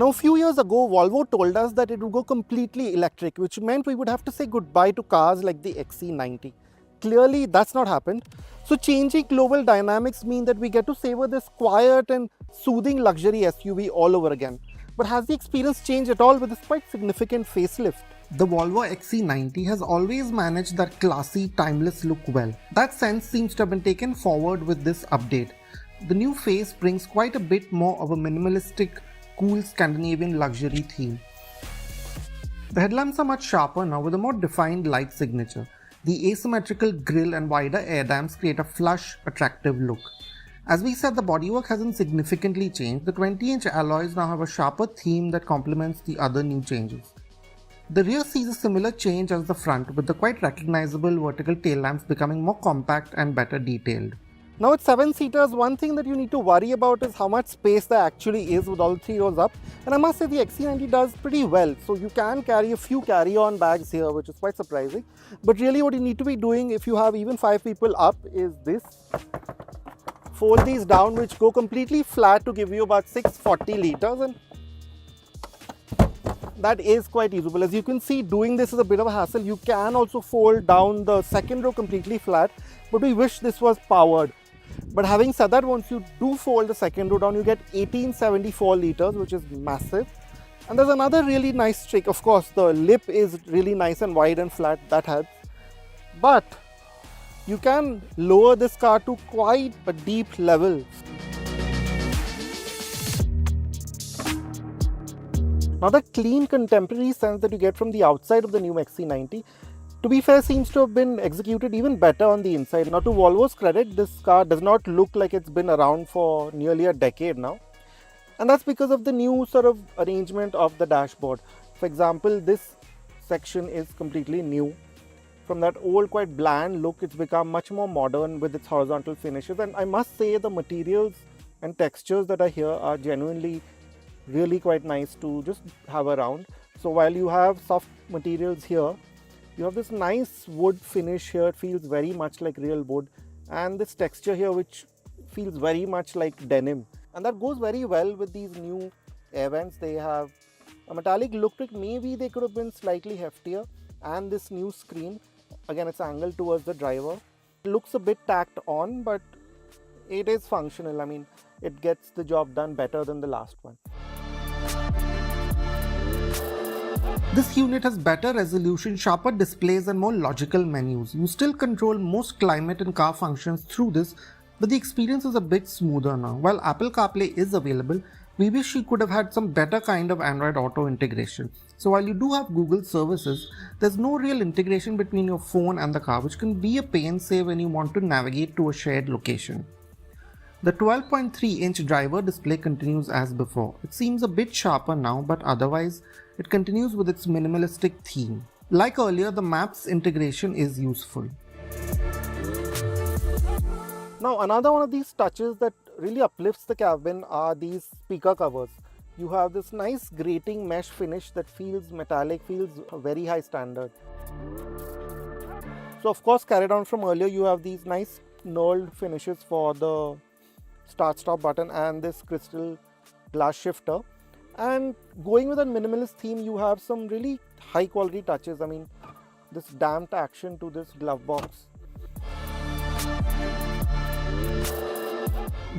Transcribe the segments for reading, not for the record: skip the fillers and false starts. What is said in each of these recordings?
Now, a few years ago, Volvo told us that it would go completely electric, which meant we would have to say goodbye to cars like the XC90. Clearly, that's not happened. So changing global dynamics mean that we get to savor this quiet and soothing luxury SUV all over again. But has the experience changed at all with this quite significant facelift? The Volvo XC90 has always managed that classy, timeless look well. That sense seems to have been taken forward with this update. The new face brings quite a bit more of a minimalistic, cool Scandinavian luxury theme. The headlamps are much sharper now with a more defined light signature. The asymmetrical grille and wider air dams create a flush, attractive look. As we said, the bodywork hasn't significantly changed. The 20-inch alloys now have a sharper theme that complements the other new changes. The rear sees a similar change as the front, with the quite recognizable vertical tail lamps becoming more compact and better detailed. Now at 7-seaters, one thing that you need to worry about is how much space there actually is with all 3 rows up. And I must say the XC90 does pretty well. So you can carry a few carry-on bags here, which is quite surprising. But really what you need to be doing if you have even 5 people up is this. Fold these down, which go completely flat to give you about 640 liters. And that is quite usable. As you can see, doing this is a bit of a hassle. You can also fold down the second row completely flat, but we wish this was powered. But having said that, once you do fold the second row down, you get 1874 liters, which is massive. And there's another really nice trick. Of course, the lip is really nice and wide and flat. That helps. But you can lower this car to quite a deep level. Now, the clean contemporary sense that you get from the outside of the new XC90, to be fair, seems to have been executed even better on the inside. Now, to Volvo's credit, this car does not look like it's been around for nearly a decade now. And that's because of the new sort of arrangement of the dashboard. For example, this section is completely new. From that old, quite bland look, it's become much more modern with its horizontal finishes. And I must say the materials and textures that are here are genuinely really quite nice to just have around. So while you have soft materials here, you have this nice wood finish here. It feels very much like real wood, and this texture here which feels very much like denim, and that goes very well with these new air vents. They have a metallic look to it. Maybe they could have been slightly heftier, and this new screen, again, it's angled towards the driver. It looks a bit tacked on, but it is functional. I mean, it gets the job done better than the last one. This unit has better resolution, sharper displays and more logical menus. You still control most climate and car functions through this, but the experience is a bit smoother now. While Apple CarPlay is available, we wish you could have had some better kind of Android Auto integration. So while you do have Google services, there's no real integration between your phone and the car, which can be a pain, say when you want to navigate to a shared location. The 12.3-inch driver display continues as before. It seems a bit sharper now, but otherwise, it continues with its minimalistic theme. Like earlier, the maps integration is useful. Now, another one of these touches that really uplifts the cabin are these speaker covers. You have this nice grating mesh finish that feels metallic, feels a very high standard. So of course, carried on from earlier, you have these nice knurled finishes for the start-stop button and this crystal glass shifter. And going with a minimalist theme, you have some really high quality touches. I mean, this damped action to this glove box.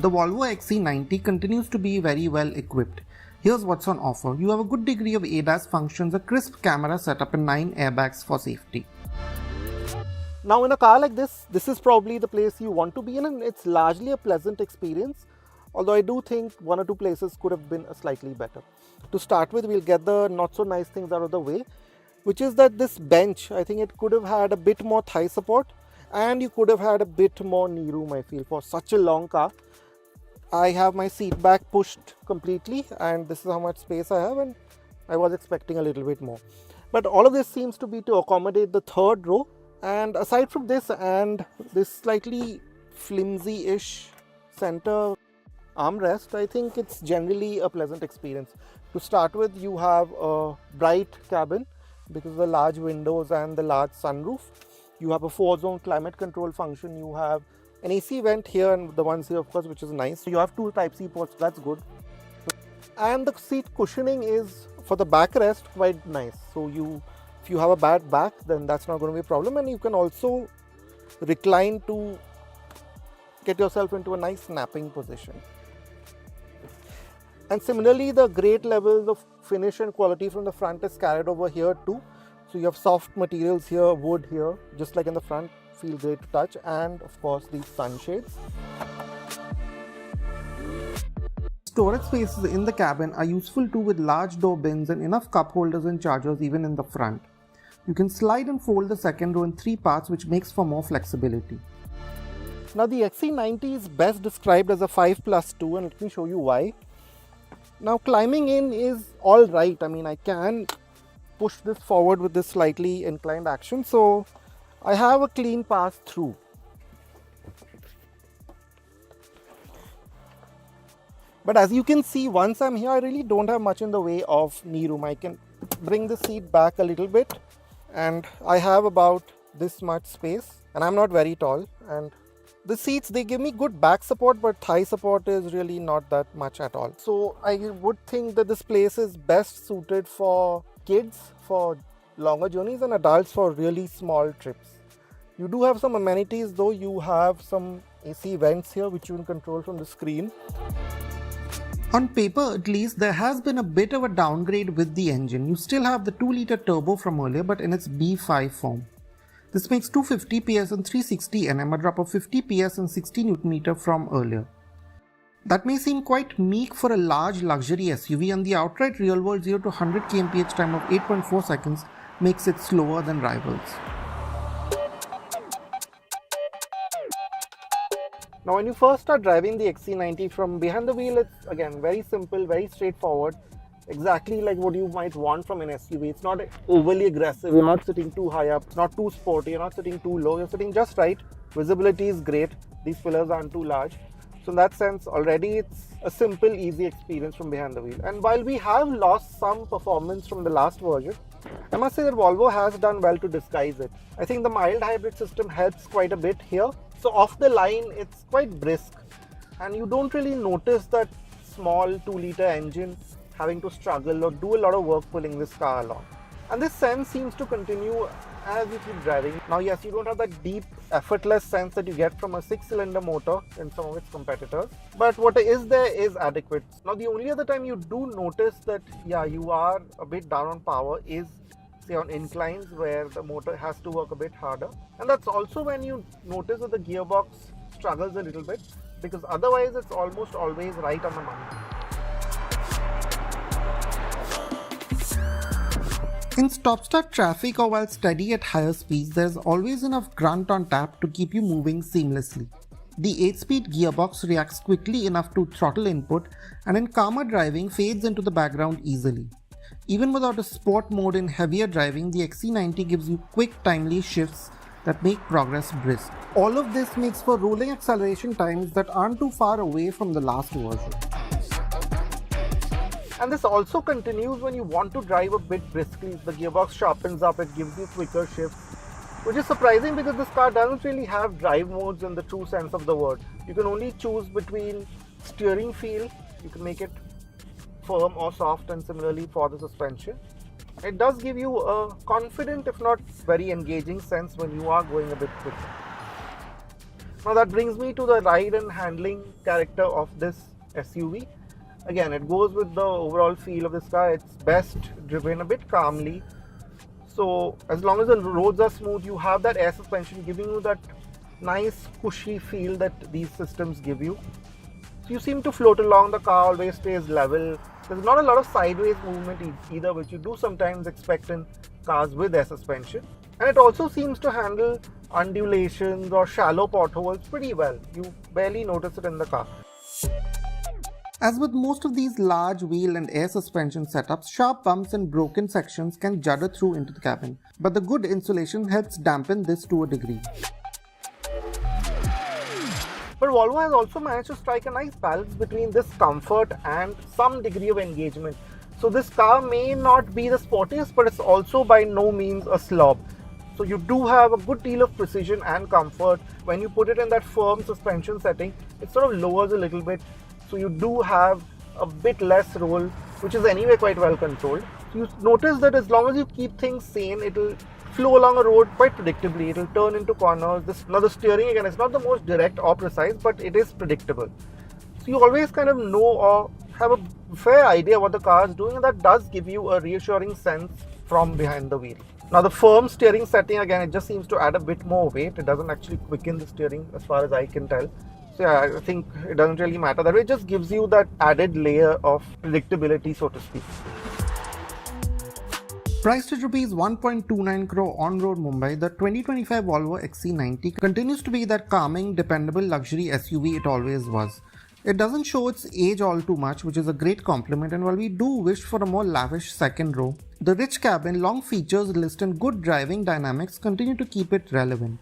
The Volvo XC90 continues to be very well equipped. Here's what's on offer. You have a good degree of ADAS functions, a crisp camera setup and 9 airbags for safety. Now in a car like this is probably the place you want to be in, and it's largely a pleasant experience. Although I do think one or two places could have been slightly better. To start with, we'll get the not so nice things out of the way, which is that this bench, I think it could have had a bit more thigh support, and you could have had a bit more knee room, I feel, for such a long car. I have my seat back pushed completely, and this is how much space I have, and I was expecting a little bit more. But all of this seems to be to accommodate the third row, and aside from this and this slightly flimsy-ish center armrest, I think it's generally a pleasant experience. To start with, you have a bright cabin because of the large windows and the large sunroof. You have a 4-zone climate control function. You have an AC vent here and the ones here, of course, which is nice. You have 2 Type-C ports, that's good. And the seat cushioning is for the backrest quite nice. So if you have a bad back, then that's not going to be a problem, and you can also recline to get yourself into a nice napping position. And similarly, the great levels of finish and quality from the front is carried over here too. So you have soft materials here, wood here, just like in the front, feel great to touch, and of course these sunshades. Storage spaces in the cabin are useful too, with large door bins and enough cup holders and chargers even in the front. You can slide and fold the second row in 3 parts, which makes for more flexibility. Now the XC90 is best described as a 5+2, and let me show you why. Now climbing in is alright. I mean, I can push this forward with this slightly inclined action, so I have a clean pass through. But as you can see, once I'm here, I really don't have much in the way of knee room. I can bring the seat back a little bit, and I have about this much space, and I'm not very tall, and the seats, they give me good back support, but thigh support is really not that much at all. So I would think that this place is best suited for kids for longer journeys and adults for really small trips. You do have some amenities though. You have some AC vents here which you can control from the screen. On paper at least, there has been a bit of a downgrade with the engine. You still have the 2-litre turbo from earlier, but in its B5 form. This makes 250 PS and 360 Nm, a drop of 50 PS and 60 Nm from earlier. That may seem quite meek for a large luxury SUV, and the outright real-world 0 to 100 kmph time of 8.4 seconds makes it slower than rivals. Now when you first start driving the XC90 from behind the wheel, it's again very simple, very straightforward. Exactly like what you might want from an SUV. It's not overly aggressive, you're not sitting too high up, it's not too sporty, you're not sitting too low, you're sitting just right. Visibility is great, these pillars aren't too large. So in that sense, already it's a simple, easy experience from behind the wheel. And while we have lost some performance from the last version, I must say that Volvo has done well to disguise it. I think the mild hybrid system helps quite a bit here. So off the line, it's quite brisk, and you don't really notice that small 2-litre engine having to struggle or do a lot of work pulling this car along. And this sense seems to continue as you keep driving. Now yes, you don't have that deep, effortless sense that you get from a 6-cylinder motor in some of its competitors, but what is there is adequate. Now the only other time you do notice that you are a bit down on power is say on inclines where the motor has to work a bit harder, and that's also when you notice that the gearbox struggles a little bit, because otherwise it's almost always right on the money. In stop-start traffic or while steady at higher speeds, there's always enough grunt on tap to keep you moving seamlessly. The 8-speed gearbox reacts quickly enough to throttle input, and in calmer driving fades into the background easily. Even without a sport mode in heavier driving, the XC90 gives you quick, timely shifts that make progress brisk. All of this makes for rolling acceleration times that aren't too far away from the last version. And this also continues when you want to drive a bit briskly. The gearbox sharpens up, it gives you quicker shifts, which is surprising because this car doesn't really have drive modes in the true sense of the word. You can only choose between steering feel, you can make it firm or soft, and similarly for the suspension. It does give you a confident, if not very engaging sense when you are going a bit quicker. Now that brings me to the ride and handling character of this SUV. Again, it goes with the overall feel of this car. It's best driven a bit calmly. So as long as the roads are smooth, you have that air suspension giving you that nice cushy feel that these systems give you. So you seem to float along, the car always stays level. There's not a lot of sideways movement either, which you do sometimes expect in cars with air suspension. And it also seems to handle undulations or shallow potholes pretty well. You barely notice it in the car. As with most of these large wheel and air suspension setups, sharp bumps and broken sections can judder through into the cabin, but the good insulation helps dampen this to a degree. But Volvo has also managed to strike a nice balance between this comfort and some degree of engagement. So this car may not be the sportiest, but it's also by no means a slob. So you do have a good deal of precision and comfort. When you put it in that firm suspension setting, it sort of lowers a little bit. So you do have a bit less roll, which is anyway quite well controlled. So you notice that as long as you keep things sane, it'll flow along a road quite predictably. It'll turn into corners. Now the steering, again, it's not the most direct or precise, but it is predictable. So you always kind of know or have a fair idea what the car is doing, and that does give you a reassuring sense from behind the wheel. Now the firm steering setting, again, it just seems to add a bit more weight. It doesn't actually quicken the steering as far as I can tell. So yeah, I think it doesn't really matter that way. It just gives you that added layer of predictability, so to speak. Priced at Rs 1.29 crore on-road Mumbai, the 2025 Volvo XC90 continues to be that calming, dependable luxury SUV it always was. It doesn't show its age all too much, which is a great compliment, and while we do wish for a more lavish second row, the rich cabin, long features list and good driving dynamics continue to keep it relevant.